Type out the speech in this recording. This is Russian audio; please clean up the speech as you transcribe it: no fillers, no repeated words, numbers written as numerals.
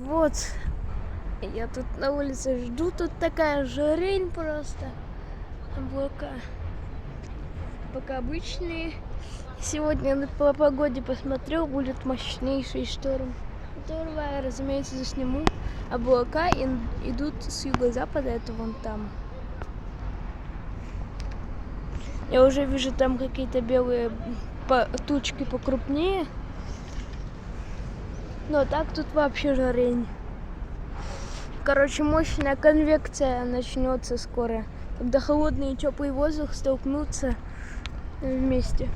Вот, я тут на улице жду, тут такая жарень просто. Облака пока обычные. Сегодня по погоде посмотрел, будет мощнейший шторм, которого я, разумеется, засниму. Облака идут с юго-запада, это вон там. Я уже вижу там какие-то белые тучки покрупнее. Но так тут вообще жарень. Короче, мощная конвекция начнется скоро, когда холодный и теплый воздух столкнутся вместе.